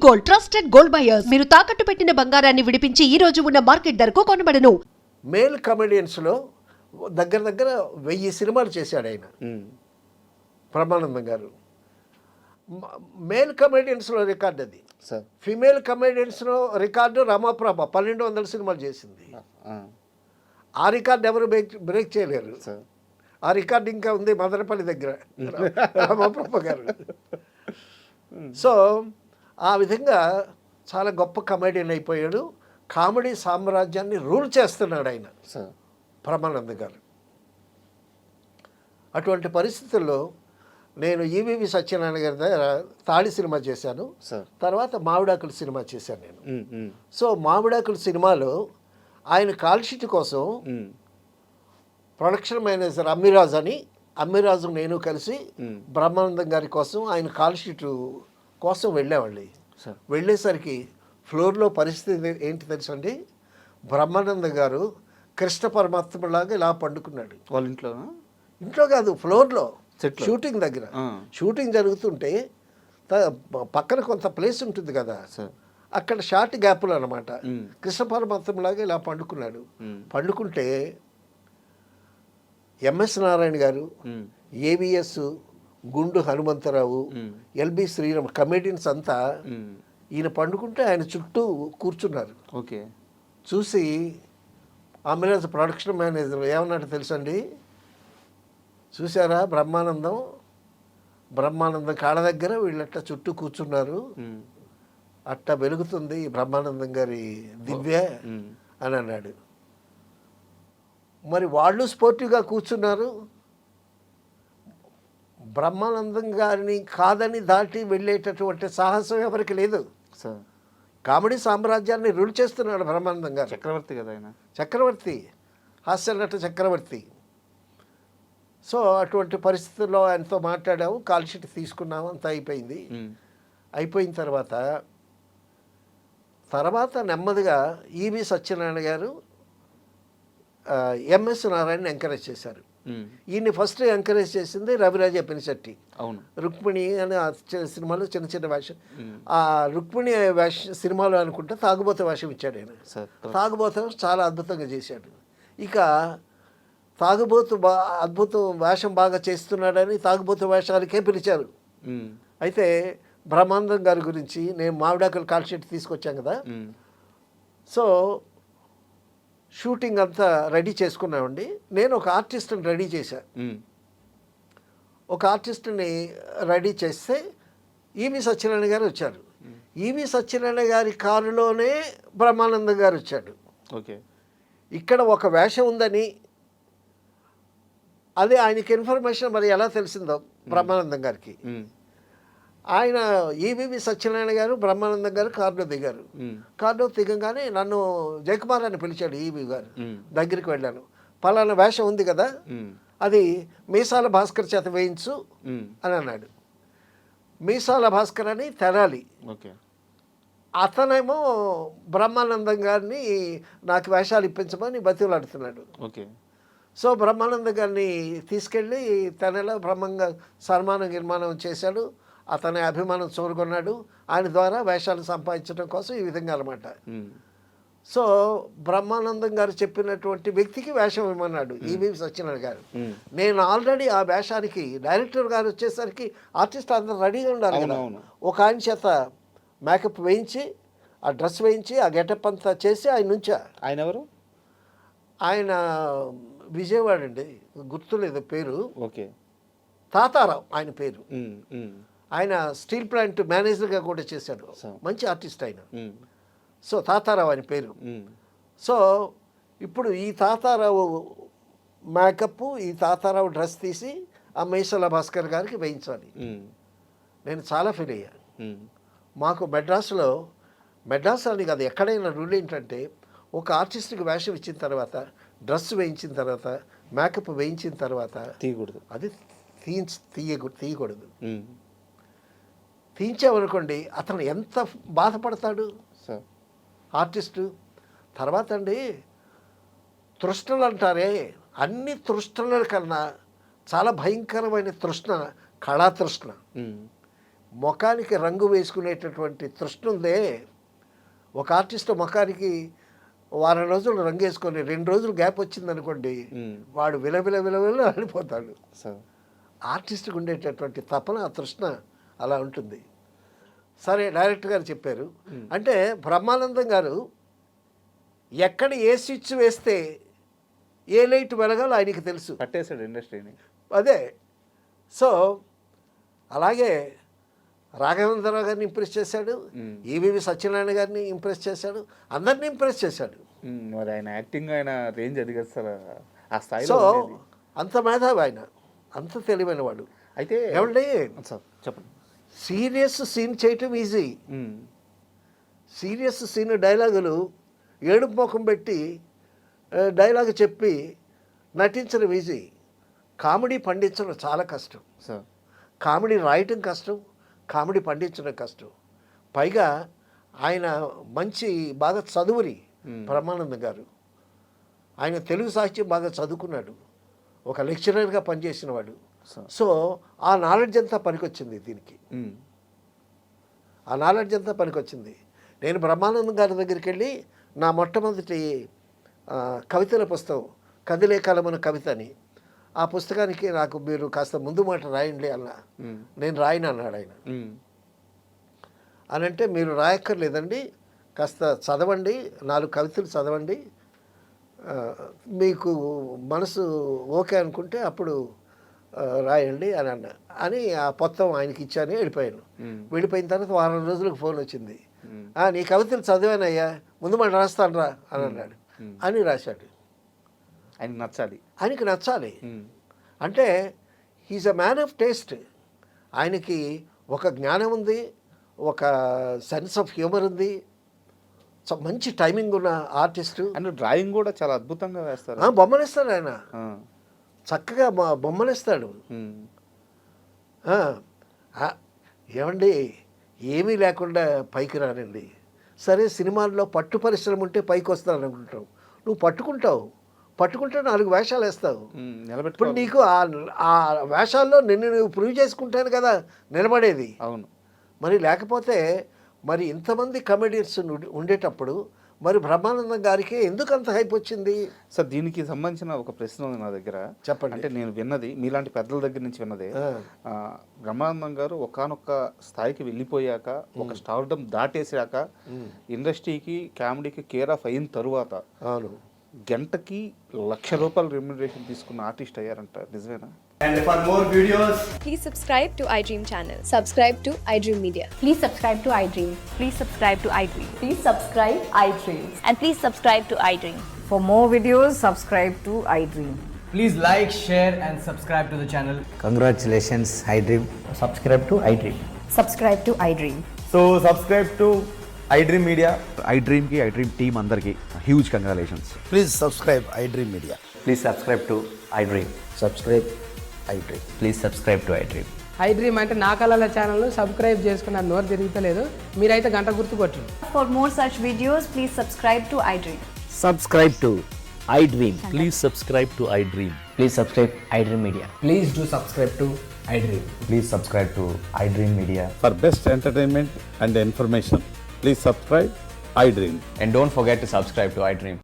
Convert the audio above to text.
Gold, trusted gold buyers. మీరు తాకట్టు పెట్టిన బంగారాన్ని విడిపించి ఈ రోజు ఉన్న మార్కెట్ ధరకు కొనబడను. మేల్ కమెడియన్స్లో దగ్గర దగ్గర 1000 సినిమాలు చేశాడు ఆయన, బ్రహ్మానందం గారు. మేల్ కమెడియన్స్లో రికార్డు అది. ఫిమేల్ కమెడియన్స్లో రికార్డు రమాప్రభ 1200 సినిమాలు చేసింది. ఆ రికార్డు ఎవరు బ్రేక్ చేయలేరు. ఆ రికార్డు ఇంకా ఉంది మదనపల్లి దగ్గర, రమాప్రభ గారు. సో ఆ విధంగా చాలా గొప్ప కమెడియన్ అయిపోయాడు. కామెడీ సామ్రాజ్యాన్ని రూల్ చేస్తున్నాడు ఆయన, బ్రహ్మానంద గారు. అటువంటి పరిస్థితుల్లో నేను ఈవీవి సత్యనారాయణ గారి దగ్గర తాళి సినిమా చేశాను. తర్వాత మామిడాకుల సినిమా చేశాను నేను. సో మామిడాకుల సినిమాలో ఆయన కాల్షీట్ కోసం ప్రొడక్షన్ మేనేజర్ అమ్మిరాజు నేను కలిసి బ్రహ్మానందం గారి కోసం ఆయన కాల్షీట్ కోసం వెళ్ళేవాళ్ళు. వెళ్ళేసరికి ఫ్లోర్లో పరిస్థితి ఏంటి తెలుసండి, బ్రహ్మానందం గారు కృష్ణ పరమాత్మలాగా ఇలా పండుకున్నాడు. వాళ్ళ ఇంట్లో కాదు, ఫ్లోర్లో షూటింగ్ దగ్గర. షూటింగ్ జరుగుతుంటే పక్కన కొంత ప్లేస్ ఉంటుంది కదా, అక్కడ షార్ట్ గ్యాప్లు అనమాట. కృష్ణ పరమాత్మలాగా ఇలా పండుకున్నాడు. పండుకుంటే ఎంఎస్ నారాయణ గారు, ఏవిఎస్, గుండు హనుమంతరావు, ఎల్బి శ్రీరామ్ కమెడియన్స్ అంతా ఈయన పండుకుంటే ఆయన చుట్టూ కూర్చున్నారు. ఓకే. చూసి అమిరాజ్ ప్రొడక్షన్ మేనేజర్ ఏమన్నట్టు తెలుసండి, చూసారా బ్రహ్మానందం కాళ్ళ దగ్గర వీళ్ళట్లా చుట్టూ కూర్చున్నారు, అట్టా వెలుగుతుంది బ్రహ్మానందం గారి దివ్య అని అన్నాడు. మరి వాళ్ళు స్పోర్టివ్గా కూర్చున్నారు, బ్రహ్మానందం గారిని కాదని దాటి వెళ్ళేటటువంటి సాహసం ఎవరికి లేదు. కామెడీ సామ్రాజ్యాన్ని రూల్ చేస్తున్నాడు బ్రహ్మానందం గారు. చక్రవర్తి కదా ఆయన, చక్రవర్తి, హాస్య నట చక్రవర్తి. సో అటువంటి పరిస్థితుల్లో ఆయనతో మాట్లాడాము, కాల్ షీట్ తీసుకున్నాము, అంతా అయిపోయింది. అయిపోయిన తర్వాత నెమ్మదిగా ఈవి సత్యనారాయణ గారు ఎంఎస్ నారాయణ ఎంకరేజ్ చేశారు. ఈయన్ని ఫస్ట్ ఎంకరేజ్ చేసింది రవిరాజ పెనిశెట్టి. అవును, రుక్మిణి అని సినిమాలో చిన్న చిన్న వేషం. ఆ రుక్మిణి సినిమాలో అనుకుంటే తాగుబోత వేషం ఇచ్చాడు ఆయన. తాగుబోత చాలా అద్భుతంగా చేశాడు. ఇక తాగుబోతు అద్భుతం వేషం బాగా చేస్తున్నాడని తాగుబోతు వేషాలకే పిలిచారు. అయితే బ్రహ్మానందం గారి గురించి నేను మామిడాకుల కాల్షీట్ తీసుకొచ్చాను కదా, సో షూటింగ్ అంతా రెడీ చేసుకున్నామండి. నేను ఒక ఆర్టిస్ట్ని రెడీ చేశాను. ఒక ఆర్టిస్ట్ని రెడీ చేస్తే ఈవి సత్యనారాయణ గారు వచ్చారు. ఈవి సత్యనారాయణ గారి కారులోనే బ్రహ్మానందం గారు వచ్చాడు. ఓకే. ఇక్కడ ఒక వేషం ఉందని అదే ఆయనకి ఇన్ఫర్మేషన్ మరి ఎలా తెలిసిందో బ్రహ్మానందం గారికి. ఆయన ఈవీవి సత్యనారాయణ గారు బ్రహ్మానందం గారు కారులో దిగారు. కారులో దిగంగానే నన్ను జయకుమార్ అని పిలిచాడు ఈవీ గారు. దగ్గరికి వెళ్ళాను. పలానా వేషం ఉంది కదా, అది మీసాల భాస్కర్ చేత వేయించు అని అన్నాడు. మీసాల భాస్కర్ అని తెనాలి. అతనేమో బ్రహ్మానందం గారిని నాకు వేషాలు ఇప్పించమని బతిలాడుతున్నాడు. ఓకే. సో బ్రహ్మానందం గారిని తీసుకెళ్ళి తెనాలిలో బ్రహ్మంగా నిర్మాణం చేశాడు. అతని అభిమానం చూరుకున్నాడు. ఆయన ద్వారా వేషాలు సంపాదించడం కోసం ఈ విధంగా అనమాట. సో బ్రహ్మానందం గారు చెప్పినటువంటి వ్యక్తికి వేషం ఇవ్వమన్నాడు ఈవీవి సత్యనారాయణ గారు. నేను ఆల్రెడీ ఆ వేషానికి డైరెక్టర్ గారు వచ్చేసరికి ఆర్టిస్ట్ అందరూ రెడీగా ఉండాలి కదా. ఒక ఆయన చేత మేకప్ వేయించి, ఆ డ్రెస్ వేయించి, ఆ గెటప్ అంతా చేసి ఆయన నుంచా. ఆయన ఎవరు? ఆయన విజయవాడ అండి, గుర్తులేదు పేరు. ఓకే. తాతారావు ఆయన పేరు. ఆయన స్టీల్ ప్లాంట్ మేనేజర్గా కూడా చేశాడు. మంచి ఆర్టిస్ట్ ఆయన. సో తాతారావు ఆయన పేరు. సో ఇప్పుడు ఈ తాతారావు మేకప్, ఈ తాతారావు డ్రెస్ తీసి ఆ మీసాల భాస్కర్ గారికి వేయించాలి. నేను చాలా ఫీల్ అయ్యాను. మాకు మెడ్రాస్ అని కాదు, ఎక్కడైనా రూల్ ఏంటంటే ఒక ఆర్టిస్ట్కి వేషం ఇచ్చిన తర్వాత, డ్రెస్ వేయించిన తర్వాత, మేకప్ వేయించిన తర్వాత తీయకూడదు. అది తీయకూడదు. తీయించామనుకోండి అతను ఎంత బాధపడతాడు ఆర్టిస్టు. తర్వాత అండి తృష్ణలు అంటారే, అన్ని తృష్ణల కన్నా చాలా భయంకరమైన తృష్ణ కళాతృష్ణ. ముఖానికి రంగు వేసుకునేటటువంటి తృష్ణ ఉందే, ఒక ఆర్టిస్ట్ ముఖానికి వారం రోజులు రంగు వేసుకొని 2 రోజులు గ్యాప్ వచ్చిందనుకోండి, వాడు విలవిల ఆడిపోతాడు. ఆర్టిస్ట్కి ఉండేటటువంటి తపన, తృష్ణ అలా ఉంటుంది. సరే, డైరెక్టర్ గారు చెప్పారు అంటే బ్రహ్మానందం గారు ఎక్కడ ఏ స్విచ్ వేస్తే ఏ లైట్ వెలగాలో ఆయనకి తెలుసు, పట్టేశాడు ఇండస్ట్రీని. అదే. సో అలాగే రాఘవేంద్రరావు గారిని ఇంప్రెస్ చేశాడు, ఈవీవి సత్యనారాయణ గారిని ఇంప్రెస్ చేశాడు, అందరినీ ఇంప్రెస్ చేశాడు. మరి ఆయన యాక్టింగ్, ఆయన రేంజ్ అది కదా సార్ ఆ స్థాయిలో. సో ఉండేది. అంత మేధావి ఆయన, అంత తెలివైన వాడు. అయితే ఏమండి, సార్ చెప్పండి. సీరియస్ సీన్ చేయటం ఈజీ. సీరియస్ సీన్ డైలాగులు ఏడుపు ముఖం పెట్టి డైలాగ్ చెప్పి నటించడం ఈజీ. కామెడీ పండించడం చాలా కష్టం. సార్ కామెడీ రాయటం కష్టం, కామెడీ పండించడం కష్టం. పైగా ఆయన మంచి బాగా చదువుని బ్రహ్మానందం గారు. ఆయన తెలుగు సాహిత్యం బాగా చదువుకున్నాడు, ఒక లెక్చరర్గా పనిచేసిన వాడు. సో ఆ నాలెడ్జ్ అంతా పనికొచ్చింది దీనికి, ఆ నాలెడ్జ్ అంతా పనికొచ్చింది. నేను బ్రహ్మానందం గారి దగ్గరికి వెళ్ళి నా మొట్టమొదటి కవితల పుస్తకం కదిలే కలమన కవిత అని, ఆ పుస్తకానికి నాకు మీరు కాస్త ముందు మాట రాయండి అన్న. నేను రాయను అన్నాడు ఆయన. అని అంటే మీరు రాయక్కర్లేదండి, కాస్త చదవండి, 4 కవితలు చదవండి, మీకు మనసు ఓకే అనుకుంటే అప్పుడు రాయండి అని అన్న. అని ఆ మొత్తం ఆయనకి ఇచ్చాను, వెళ్ళిపోయాను. వెళ్ళిపోయిన తర్వాత వారం రోజులకు ఫోన్ వచ్చింది, నీ కవితలు చదివానయ్యా, ముందు మాట రాస్తాను రా అని అన్నాడు. అని రాశాడు. ఆయనకి నచ్చాలి, ఆయనకి నచ్చాలి. అంటే he's a man of taste. ఆయనకి ఒక జ్ఞానం ఉంది, ఒక సెన్స్ ఆఫ్ హ్యూమర్ ఉంది, మంచి టైమింగ్ ఉన్న ఆర్టిస్టు. అండ్ డ్రాయింగ్ కూడా చాలా అద్భుతంగా వేస్తారు. బొమ్మలేస్తాడు ఆయన, చక్కగా బొమ్మలేస్తాడు. ఏమండి, ఏమీ లేకుండా పైకి రానండి. సరే, సినిమాల్లో పట్టు పరిశ్రమ ఉంటే పైకి వస్తాను అనుకుంటావు, నువ్వు పట్టుకుంటే 4 వేషాలు వేస్తావు. ఇప్పుడు నీకు ఆ వేషాల్లో నిన్ను నువ్వు ప్రూవ్ చేసుకుంటాను కదా నిలబడేది. అవును. మరి లేకపోతే మరి ఇంతమంది కమెడియన్స్ ఉండేటప్పుడు మరి బ్రహ్మానందం గారికి ఎందుకు అంత హైప్ వచ్చింది? సార్ దీనికి సంబంధించిన ఒక ప్రశ్న ఉంది నా దగ్గర. చెప్పండి. అంటే నేను విన్నది, మీలాంటి పెద్దల దగ్గర నుంచి విన్నదే, బ్రహ్మానందం గారు ఒకానొక స్థాయికి వెళ్ళిపోయాక, ఒక స్టార్డమ్ దాటేసాక, ఇండస్ట్రీకి కామెడీకి కేర్ ఆఫ్ అయిన తరువాత గంటకి ₹1,00,000 రెమ్యునరేషన్ తీసుకున్న ఆర్టిస్ట్ అయ్యారంట, నిజమేనా? And for more videos, please subscribe to iDream channel. Subscribe to iDream Media. Please subscribe to iDream. Please subscribe to iDream. Please subscribe iDream. And please subscribe to iDream. For more videos, subscribe to iDream. please like, share and subscribe to the channel. Congratulations, iDream. Subscribe to iDream. Subscribe to iDream. So subscribe to iDream Media. iDream ki iDream team andarki huge congratulations. Please subscribe iDream Media. Please subscribe to iDream. Subscribe iDream. Please subscribe to iDream. iDream అంటే నా కళల channel subscribe చేసుకున్న నోరు తిరుగుతలేదు, మీరైతే గంట గుర్తు కొట్టండి. For more such videos, please subscribe to iDream. Subscribe to iDream. Please subscribe to iDream. Please subscribe iDream Media. Please do subscribe to iDream. Please subscribe to iDream Media. For best entertainment and information, please subscribe iDream. And don't forget to subscribe to iDream.